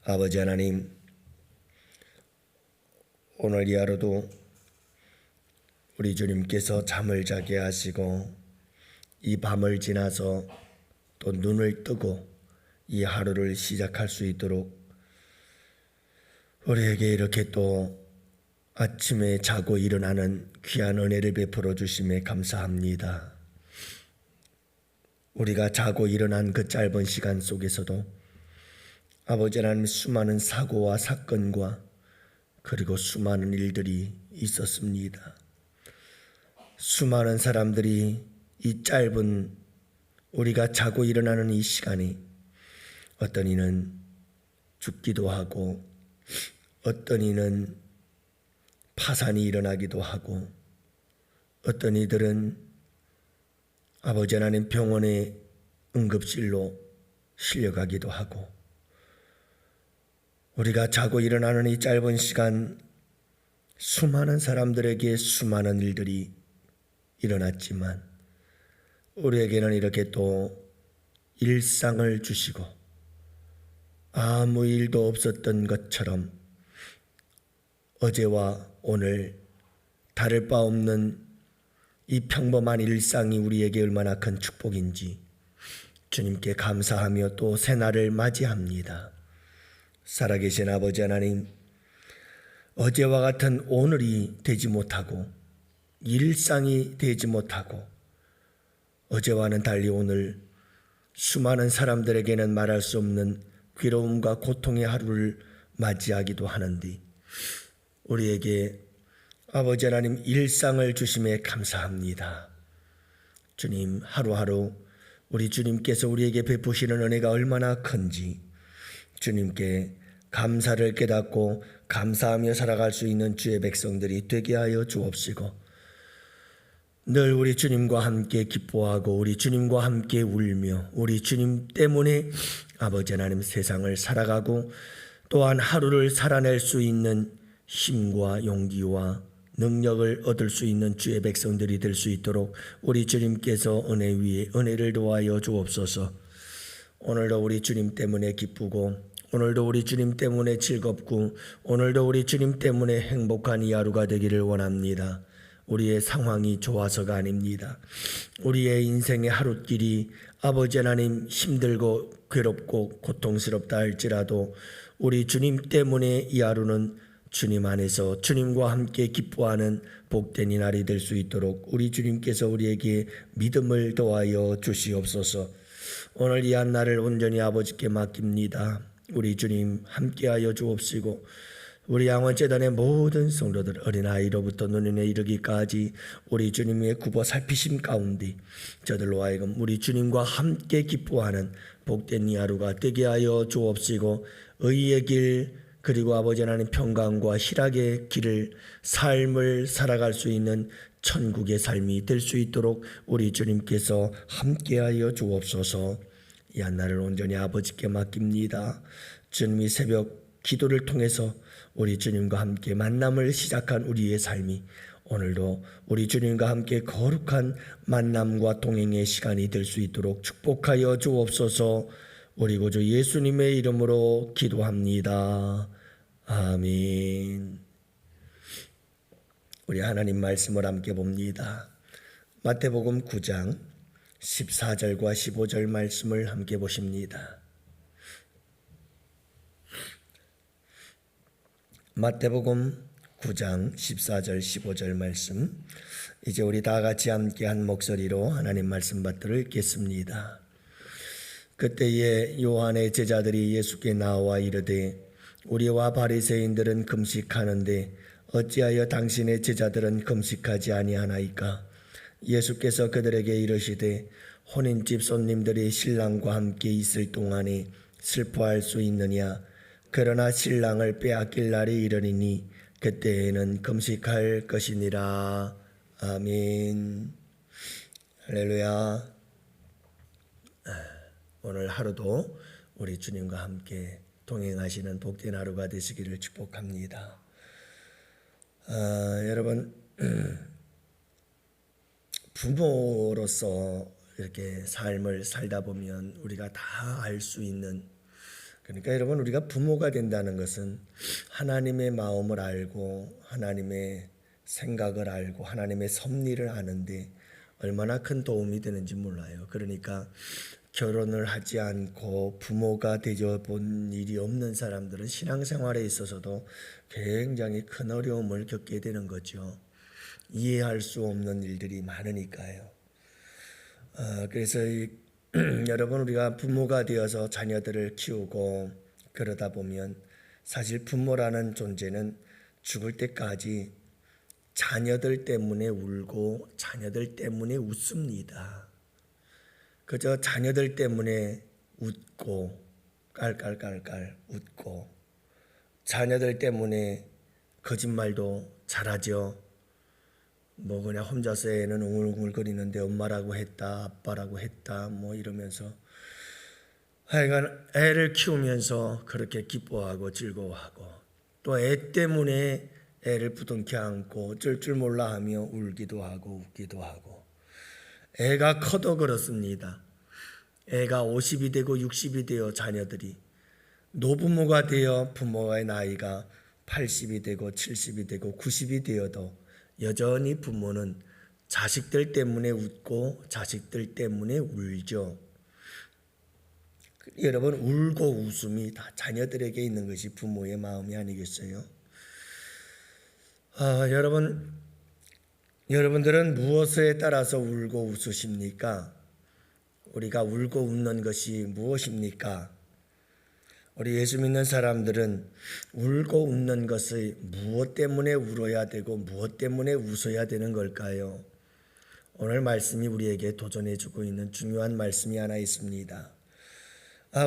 아버지 하나님, 오늘 이 하루도 우리 주님께서 잠을 자게 하시고 이 밤을 지나서 또 눈을 뜨고 이 하루를 시작할 수 있도록 우리에게 이렇게 또 아침에 자고 일어나는 귀한 은혜를 베풀어 주심에 감사합니다. 우리가 자고 일어난 그 짧은 시간 속에서도 아버지 하나님, 수많은 사고와 사건과 그리고 수많은 일들이 있었습니다. 수많은 사람들이 이 짧은 우리가 자고 일어나는 이 시간이 어떤 이는 죽기도 하고 어떤 이는 파산이 일어나기도 하고 어떤 이들은 아버지 하나님 병원의 응급실로 실려가기도 하고, 우리가 자고 일어나는 이 짧은 시간 수많은 사람들에게 수많은 일들이 일어났지만 우리에게는 이렇게 또 일상을 주시고 아무 일도 없었던 것처럼 어제와 오늘 다를 바 없는 이 평범한 일상이 우리에게 얼마나 큰 축복인지 주님께 감사하며 또 새날을 맞이합니다. 살아계신 아버지 하나님, 어제와 같은 오늘이 되지 못하고 일상이 되지 못하고 어제와는 달리 오늘 수많은 사람들에게는 말할 수 없는 괴로움과 고통의 하루를 맞이하기도 하는데 우리에게 아버지 하나님 일상을 주심에 감사합니다. 주님, 하루하루 우리 주님께서 우리에게 베푸시는 은혜가 얼마나 큰지 주님께 감사를 깨닫고 감사하며 살아갈 수 있는 주의 백성들이 되게 하여 주옵시고, 늘 우리 주님과 함께 기뻐하고 우리 주님과 함께 울며 우리 주님 때문에 아버지 하나님 세상을 살아가고 또한 하루를 살아낼 수 있는 힘과 용기와 능력을 얻을 수 있는 주의 백성들이 될 수 있도록 우리 주님께서 은혜 위에 은혜를 더하여 주옵소서. 오늘도 우리 주님 때문에 기쁘고 오늘도 우리 주님 때문에 즐겁고 오늘도 우리 주님 때문에 행복한 이 하루가 되기를 원합니다. 우리의 상황이 좋아서가 아닙니다. 우리의 인생의 하루길이 아버지 하나님 힘들고 괴롭고 고통스럽다 할지라도 우리 주님 때문에 이 하루는 주님 안에서 주님과 함께 기뻐하는 복된 이 날이 될 수 있도록 우리 주님께서 우리에게 믿음을 더하여 주시옵소서. 오늘 이 한 날을 온전히 아버지께 맡깁니다. 우리 주님 함께하여 주옵시고 우리 양원재단의 모든 성도들 어린아이로부터 노년에 이르기까지 우리 주님의 굽어 살피심 가운데 저들로 하여금 우리 주님과 함께 기뻐하는 복된 이 하루가 되게 하여 주옵시고, 의의 길 그리고 아버지 하나님 평강과 희락의 길을 삶을 살아갈 수 있는 천국의 삶이 될 수 있도록 우리 주님께서 함께하여 주옵소서. 이 한날을 온전히 아버지께 맡깁니다. 주님이 새벽 기도를 통해서 우리 주님과 함께 만남을 시작한 우리의 삶이 오늘도 우리 주님과 함께 거룩한 만남과 동행의 시간이 될 수 있도록 축복하여 주옵소서. 우리 구주 예수님의 이름으로 기도합니다. 아멘. 우리 하나님 말씀을 함께 봅니다. 마태복음 9장 14절과 15절 말씀을 함께 보십니다. 마태복음 9장 14절 15절 말씀, 이제 우리 다 같이 함께 한 목소리로 하나님 말씀 받들어 읽겠습니다. 그때에 요한의 제자들이 예수께 나와 이르되 우리와 바리새인들은 금식하는데 어찌하여 당신의 제자들은 금식하지 아니하나이까? 예수께서 그들에게 이르시되 혼인집 손님들이 신랑과 함께 있을 동안에 슬퍼할 수 있느냐? 그러나 신랑을 빼앗길 날이 이르리니 그때에는 금식할 것이니라. 아멘. 할렐루야. 오늘 하루도 우리 주님과 함께 동행하시는 복된 하루가 되시기를 축복합니다. 여러분, 부모로서 이렇게 삶을 살다 보면 우리가 다 알 수 있는 그러니까 여러분, 우리가 부모가 된다는 것은 하나님의 마음을 알고 하나님의 생각을 알고 하나님의 섭리를 아는데 얼마나 큰 도움이 되는지 몰라요. 그러니까 결혼을 하지 않고 부모가 되어 본 일이 없는 사람들은 신앙생활에 있어서도 굉장히 큰 어려움을 겪게 되는 거죠. 이해할 수 없는 일들이 많으니까요. 그래서 여러분, 우리가 부모가 되어서 자녀들을 키우고 그러다 보면 사실 부모라는 존재는 죽을 때까지 자녀들 때문에 울고 자녀들 때문에 웃습니다. 그저 자녀들 때문에 웃고 깔깔깔깔 웃고 자녀들 때문에 거짓말도 잘하죠. 뭐 그냥 혼자서 애는 웅얼웅얼거리는데 엄마라고 했다 아빠라고 했다 뭐 이러면서 하여간 애를 키우면서 그렇게 기뻐하고 즐거워하고 또 애 때문에 애를 부둥켜 안고 어쩔 줄 몰라 하며 울기도 하고 웃기도 하고 애가 커도 그렇습니다. 애가 50이 되고 60이 되어 자녀들이 노부모가 되어 부모의 나이가 80이 되고 70이 되고 90이 되어도 여전히 부모는 자식들 때문에 웃고 자식들 때문에 울죠. 여러분, 울고 웃음이 다 자녀들에게 있는 것이 부모의 마음이 아니겠어요? 여러분들은 무엇에 따라서 울고 웃으십니까? 우리가 울고 웃는 것이 무엇입니까? 우리 예수 믿는 사람들은 울고 웃는 것을 무엇 때문에 울어야 되고 무엇 때문에 웃어야 되는 걸까요? 오늘 말씀이 우리에게 도전해 주고 있는 중요한 말씀이 하나 있습니다.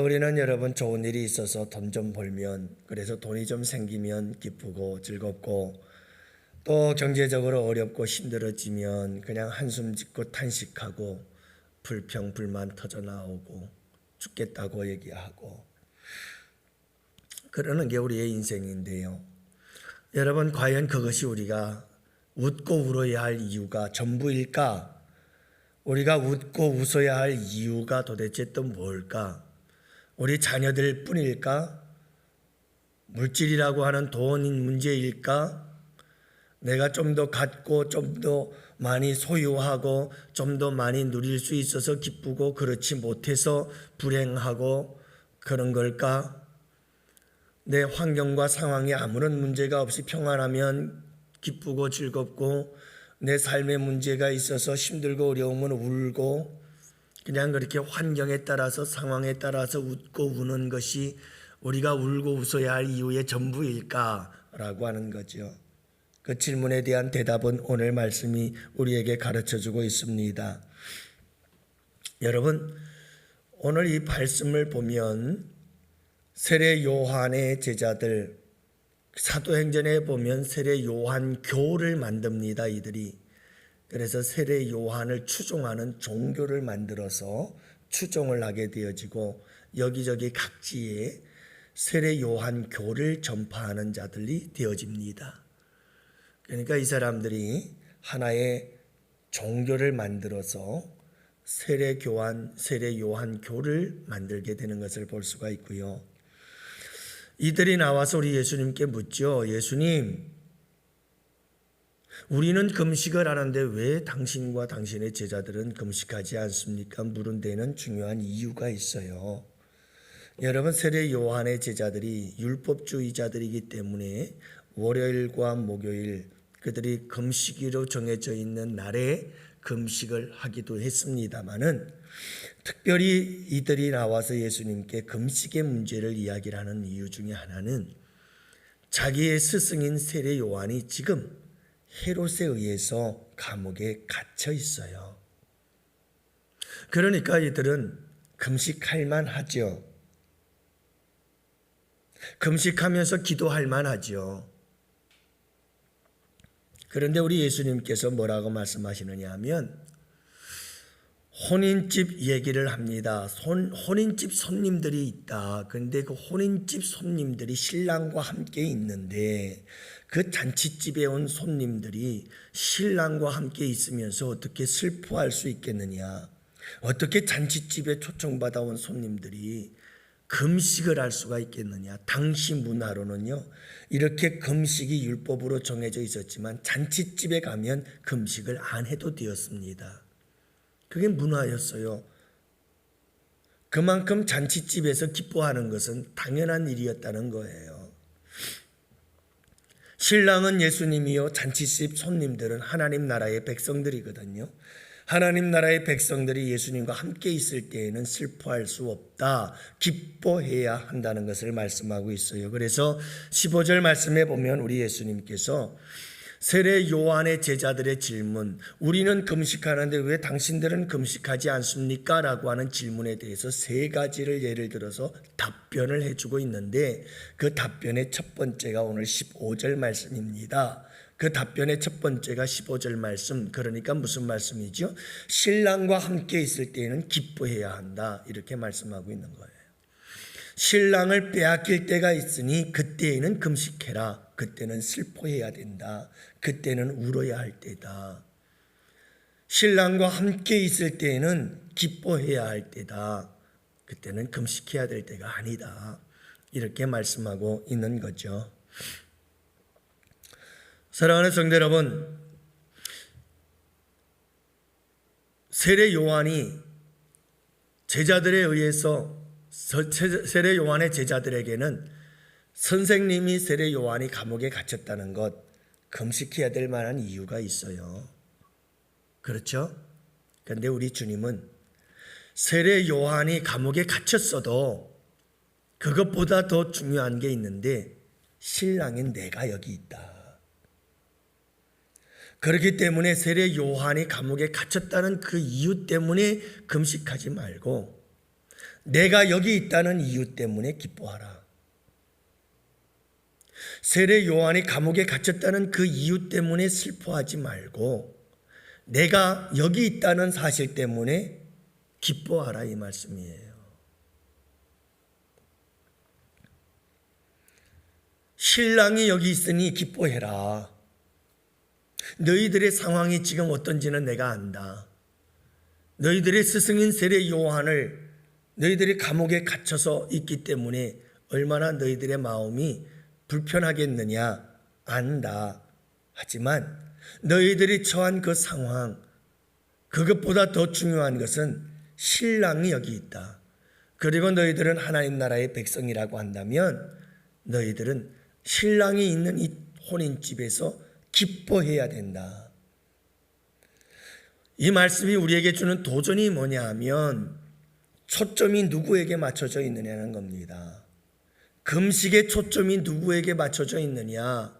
우리는 여러분 좋은 일이 있어서 돈 좀 벌면 그래서 돈이 좀 생기면 기쁘고 즐겁고 또 경제적으로 어렵고 힘들어지면 그냥 한숨 짓고 탄식하고 불평 불만 터져 나오고 죽겠다고 얘기하고 그러는 게 우리의 인생인데요. 여러분, 과연 그것이 우리가 웃고 울어야 할 이유가 전부일까? 우리가 웃고 웃어야 할 이유가 도대체 또 뭘까? 우리 자녀들 뿐일까? 물질이라고 하는 돈인 문제일까? 내가 좀 더 갖고 좀 더 많이 소유하고 좀 더 많이 누릴 수 있어서 기쁘고 그렇지 못해서 불행하고 그런 걸까? 내 환경과 상황에 아무런 문제가 없이 평안하면 기쁘고 즐겁고 내 삶에 문제가 있어서 힘들고 어려우면 울고 그냥 그렇게 환경에 따라서 상황에 따라서 웃고 우는 것이 우리가 울고 웃어야 할 이유의 전부일까라고 하는 거죠. 그 질문에 대한 대답은 오늘 말씀이 우리에게 가르쳐주고 있습니다. 여러분, 오늘 이 말씀을 보면 세례 요한의 제자들, 사도행전에 보면 세례 요한교를 만듭니다. 이들이. 그래서 세례 요한을 추종하는 종교를 만들어서 추종을 하게 되어지고 여기저기 각지에 세례 요한교를 전파하는 자들이 되어집니다. 그러니까 이 사람들이 하나의 종교를 만들어서 세례 요한교를 만들게 되는 것을 볼 수가 있고요. 이들이 나와서 우리 예수님께 묻죠. 예수님, 우리는 금식을 하는데 왜 당신과 당신의 제자들은 금식하지 않습니까? 물은 데는 중요한 이유가 있어요. 여러분, 세례 요한의 제자들이 율법주의자들이기 때문에 월요일과 목요일 그들이 금식일로 정해져 있는 날에 금식을 하기도 했습니다마는 특별히 이들이 나와서 예수님께 금식의 문제를 이야기를 하는 이유 중에 하나는 자기의 스승인 세례 요한이 지금 헤롯에 의해서 감옥에 갇혀 있어요. 그러니까 이들은 금식할 만하죠. 금식하면서 기도할 만하죠. 그런데 우리 예수님께서 뭐라고 말씀하시느냐 하면 혼인집 얘기를 합니다. 혼인집 손님들이 있다. 그런데 그 혼인집 손님들이 신랑과 함께 있는데 그 잔치집에 온 손님들이 신랑과 함께 있으면서 어떻게 슬퍼할 수 있겠느냐. 어떻게 잔치집에 초청받아 온 손님들이 금식을 할 수가 있겠느냐? 당시 문화로는요, 이렇게 금식이 율법으로 정해져 있었지만 잔치집에 가면 금식을 안 해도 되었습니다. 그게 문화였어요. 그만큼 잔치집에서 기뻐하는 것은 당연한 일이었다는 거예요. 신랑은 예수님이요, 잔치집 손님들은 하나님 나라의 백성들이거든요. 하나님 나라의 백성들이 예수님과 함께 있을 때에는 슬퍼할 수 없다, 기뻐해야 한다는 것을 말씀하고 있어요. 그래서 15절 말씀에 보면 우리 예수님께서 세례 요한의 제자들의 질문, 우리는 금식하는데 왜 당신들은 금식하지 않습니까? 라고 하는 질문에 대해서 세 가지를 예를 들어서 답변을 해주고 있는데, 그 답변의 첫 번째가 오늘 15절 말씀입니다. 그 답변의 첫 번째가 15절 말씀, 그러니까 무슨 말씀이죠? 신랑과 함께 있을 때에는 기뻐해야 한다, 이렇게 말씀하고 있는 거예요. 신랑을 빼앗길 때가 있으니 그때에는 금식해라. 그때는 슬퍼해야 된다. 그때는 울어야 할 때다. 신랑과 함께 있을 때에는 기뻐해야 할 때다. 그때는 금식해야 될 때가 아니다. 이렇게 말씀하고 있는 거죠. 사랑하는 성도 여러분, 세례 요한이 제자들에 의해서, 세례 요한의 제자들에게는 선생님이 세례 요한이 감옥에 갇혔다는 것, 금식해야 될 만한 이유가 있어요. 그렇죠? 그런데 우리 주님은 세례 요한이 감옥에 갇혔어도 그것보다 더 중요한 게 있는데, 신랑인 내가 여기 있다. 그렇기 때문에 세례 요한이 감옥에 갇혔다는 그 이유 때문에 금식하지 말고, 내가 여기 있다는 이유 때문에 기뻐하라. 세례 요한이 감옥에 갇혔다는 그 이유 때문에 슬퍼하지 말고, 내가 여기 있다는 사실 때문에 기뻐하라, 이 말씀이에요. 신랑이 여기 있으니 기뻐해라. 너희들의 상황이 지금 어떤지는 내가 안다. 너희들의 스승인 세례 요한을 너희들이 감옥에 갇혀서 있기 때문에 얼마나 너희들의 마음이 불편하겠느냐 안다. 하지만 너희들이 처한 그 상황, 그것보다 더 중요한 것은 신랑이 여기 있다. 그리고 너희들은 하나님 나라의 백성이라고 한다면 너희들은 신랑이 있는 이 혼인집에서 기뻐해야 된다. 이 말씀이 우리에게 주는 도전이 뭐냐 하면, 초점이 누구에게 맞춰져 있느냐는 겁니다. 금식의 초점이 누구에게 맞춰져 있느냐,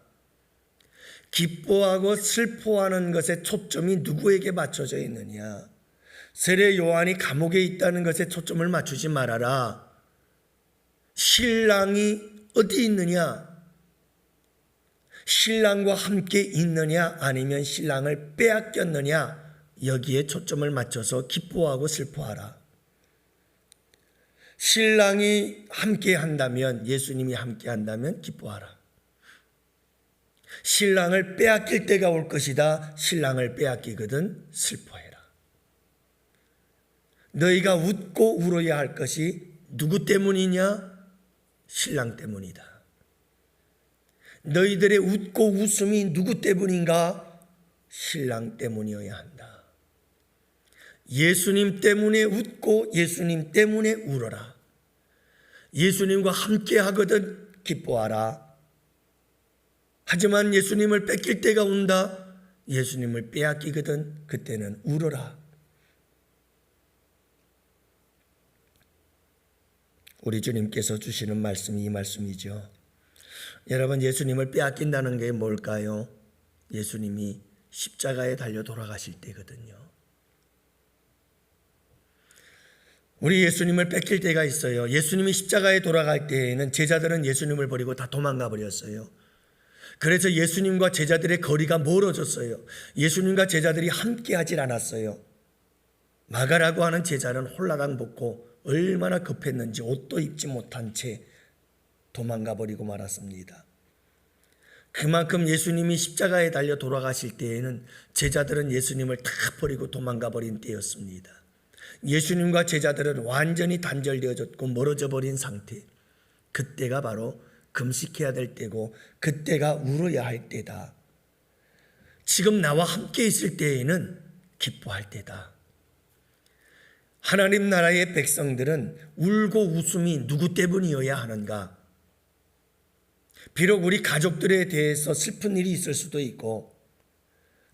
기뻐하고 슬퍼하는 것의 초점이 누구에게 맞춰져 있느냐. 세례 요한이 감옥에 있다는 것에 초점을 맞추지 말아라. 신랑이 어디 있느냐, 신랑과 함께 있느냐 아니면 신랑을 빼앗겼느냐, 여기에 초점을 맞춰서 기뻐하고 슬퍼하라. 신랑이 함께 한다면, 예수님이 함께 한다면 기뻐하라. 신랑을 빼앗길 때가 올 것이다. 신랑을 빼앗기거든 슬퍼해라. 너희가 웃고 울어야 할 것이 누구 때문이냐? 신랑 때문이다. 너희들의 웃고 웃음이 누구 때문인가? 신랑 때문이어야 한다. 예수님 때문에 웃고 예수님 때문에 울어라. 예수님과 함께 하거든 기뻐하라. 하지만 예수님을 뺏길 때가 온다. 예수님을 빼앗기거든 그때는 울어라. 우리 주님께서 주시는 말씀이 이 말씀이죠. 여러분, 예수님을 빼앗긴다는 게 뭘까요? 예수님이 십자가에 달려 돌아가실 때거든요. 우리 예수님을 뺏길 때가 있어요. 예수님이 십자가에 돌아갈 때에는 제자들은 예수님을 버리고 다 도망가 버렸어요. 그래서 예수님과 제자들의 거리가 멀어졌어요. 예수님과 제자들이 함께 하질 않았어요. 마가라고 하는 제자는 홀라당 벗고 얼마나 급했는지 옷도 입지 못한 채 도망가 버리고 말았습니다. 그만큼 예수님이 십자가에 달려 돌아가실 때에는 제자들은 예수님을 다 버리고 도망가 버린 때였습니다. 예수님과 제자들은 완전히 단절되어졌고 멀어져 버린 상태. 그때가 바로 금식해야 될 때고 그때가 울어야 할 때다. 지금 나와 함께 있을 때에는 기뻐할 때다. 하나님 나라의 백성들은 울고 웃음이 누구 때문이어야 하는가? 비록 우리 가족들에 대해서 슬픈 일이 있을 수도 있고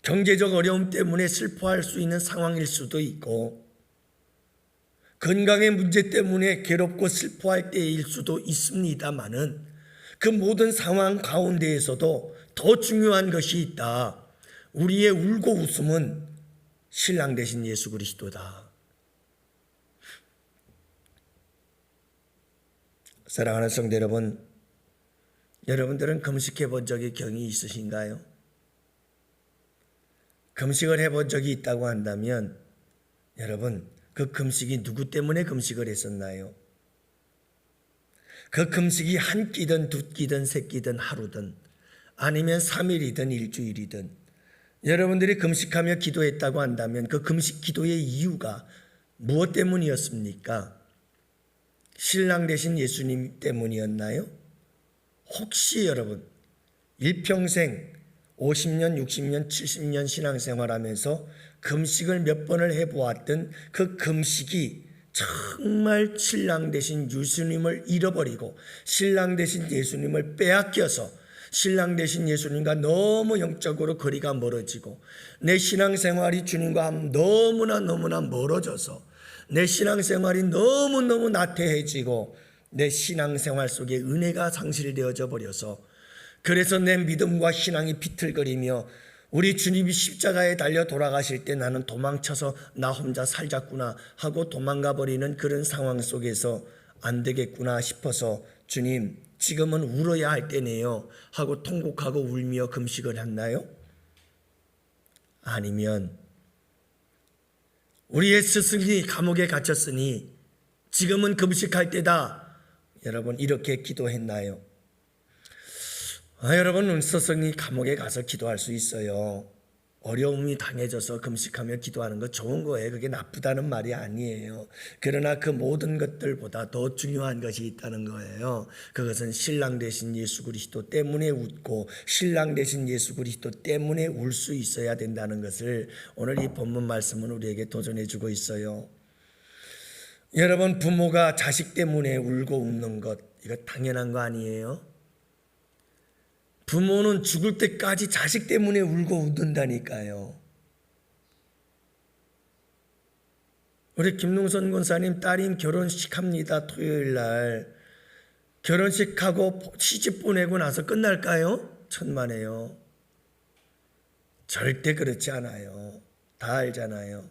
경제적 어려움 때문에 슬퍼할 수 있는 상황일 수도 있고 건강의 문제 때문에 괴롭고 슬퍼할 때일 수도 있습니다마는 그 모든 상황 가운데에서도 더 중요한 것이 있다. 우리의 울고 웃음은 신랑 되신 예수 그리스도다. 사랑하는 성도 여러분, 여러분들은 금식해 본 적이 경이 있으신가요? 금식을 해본 적이 있다고 한다면 여러분, 그 금식이 누구 때문에 금식을 했었나요? 그 금식이 한 끼든 두 끼든 세 끼든 하루든 아니면 3일이든 일주일이든 여러분들이 금식하며 기도했다고 한다면 그 금식 기도의 이유가 무엇 때문이었습니까? 신랑 되신 예수님 때문이었나요? 혹시 여러분 일평생 50년, 60년, 70년 신앙생활하면서 금식을 몇 번을 해보았던 그 금식이 정말 신랑 되신 예수님을 잃어버리고 신랑 되신 예수님을 빼앗겨서 신랑 되신 예수님과 너무 영적으로 거리가 멀어지고 내 신앙생활이 주님과 너무나 멀어져서 내 신앙생활이 너무너무 나태해지고 내 신앙생활 속에 은혜가 상실되어져 버려서 그래서 내 믿음과 신앙이 비틀거리며 우리 주님이 십자가에 달려 돌아가실 때 나는 도망쳐서 나 혼자 살자꾸나 하고 도망가 버리는 그런 상황 속에서 안 되겠구나 싶어서 주님 지금은 울어야 할 때네요 하고 통곡하고 울며 금식을 했나요? 아니면 우리의 스승이 감옥에 갇혔으니 지금은 금식할 때다. 여러분 이렇게 기도했나요? 여러분 스승이 감옥에 가서 기도할 수 있어요. 어려움이 당해져서 금식하며 기도하는 거 좋은 거예요. 그게 나쁘다는 말이 아니에요. 그러나 그 모든 것들보다 더 중요한 것이 있다는 거예요. 그것은 신랑 되신 예수 그리스도 때문에 웃고 신랑 되신 예수 그리스도 때문에 울 수 있어야 된다는 것을 오늘 이 본문 말씀은 우리에게 도전해 주고 있어요. 여러분 부모가 자식 때문에 울고 웃는 것 이거 당연한 거 아니에요? 부모는 죽을 때까지 자식 때문에 울고 웃는다니까요. 우리 김능선 권사님 따님 결혼식 합니다. 토요일 날. 결혼식하고 시집 보내고 나서 끝날까요? 천만에요. 절대 그렇지 않아요. 다 알잖아요.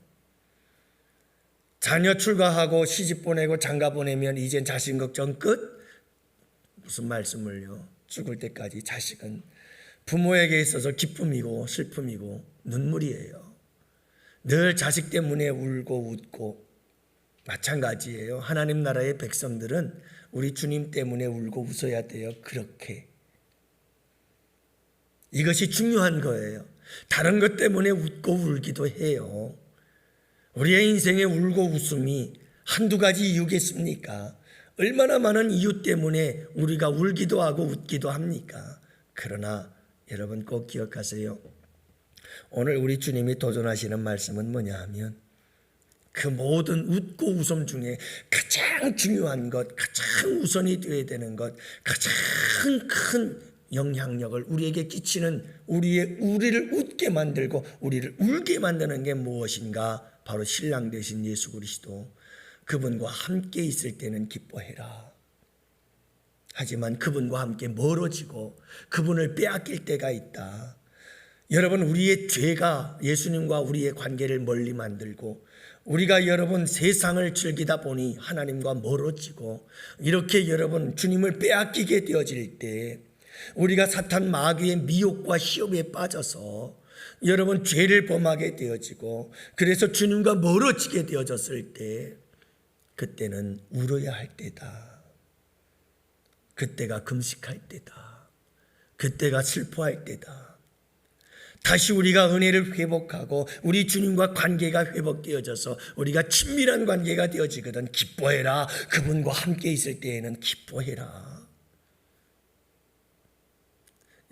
자녀 출가하고 시집 보내고 장가 보내면 이젠 자식 걱정 끝? 무슨 말씀을요? 죽을 때까지 자식은 부모에게 있어서 기쁨이고 슬픔이고 눈물이에요. 늘 자식 때문에 울고 웃고 마찬가지예요. 하나님 나라의 백성들은 우리 주님 때문에 울고 웃어야 돼요. 그렇게. 이것이 중요한 거예요. 다른 것 때문에 웃고 울기도 해요. 우리의 인생에 울고 웃음이 한두 가지 이유겠습니까? 얼마나 많은 이유 때문에 우리가 울기도 하고 웃기도 합니까? 그러나 여러분 꼭 기억하세요. 오늘 우리 주님이 도전하시는 말씀은 뭐냐 하면 그 모든 웃고 웃음 중에 가장 중요한 것, 가장 우선이 되어야 되는 것, 가장 큰 영향력을 우리에게 끼치는 우리를 웃게 만들고 우리를 울게 만드는 게 무엇인가? 바로 신랑 되신 예수 그리스도. 그분과 함께 있을 때는 기뻐해라. 하지만 그분과 함께 멀어지고 그분을 빼앗길 때가 있다. 여러분 우리의 죄가 예수님과 우리의 관계를 멀리 만들고 우리가 여러분 세상을 즐기다 보니 하나님과 멀어지고 이렇게 여러분 주님을 빼앗기게 되어질 때 우리가 사탄 마귀의 미혹과 시험에 빠져서 여러분 죄를 범하게 되어지고 그래서 주님과 멀어지게 되어졌을 때 그때는 울어야 할 때다. 그때가 금식할 때다. 그때가 슬퍼할 때다. 다시 우리가 은혜를 회복하고 우리 주님과 관계가 회복되어져서 우리가 친밀한 관계가 되어지거든 기뻐해라. 그분과 함께 있을 때에는 기뻐해라.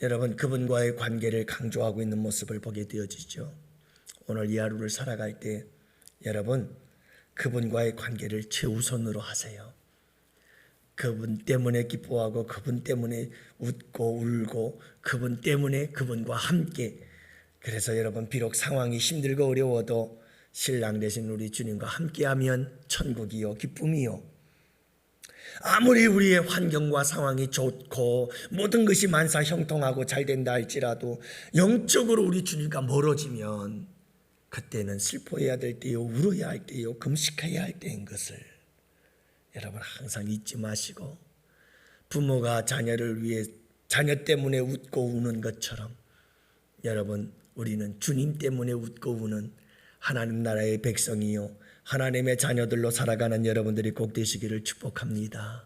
여러분, 그분과의 관계를 강조하고 있는 모습을 보게 되어지죠. 오늘 이 하루를 살아갈 때 여러분, 그분과의 관계를 최우선으로 하세요. 그분 때문에 기뻐하고 그분 때문에 웃고 울고 그분 때문에 그분과 함께. 그래서 여러분, 비록 상황이 힘들고 어려워도 신랑 되신 우리 주님과 함께하면 천국이요 기쁨이요. 아무리 우리의 환경과 상황이 좋고 모든 것이 만사 형통하고 잘 된다 할지라도 영적으로 우리 주님과 멀어지면 그때는 슬퍼해야 될 때요, 울어야 할 때요, 금식해야 할 때인 것을 여러분 항상 잊지 마시고, 부모가 자녀를 위해 자녀 때문에 웃고 우는 것처럼 여러분, 우리는 주님 때문에 웃고 우는 하나님 나라의 백성이요 하나님의 자녀들로 살아가는 여러분들이 꼭 되시기를 축복합니다.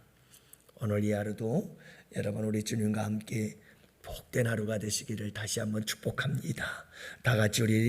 오늘 이 하루도 여러분 우리 주님과 함께 복된 하루가 되시기를 다시 한번 축복합니다. 다 같이 우리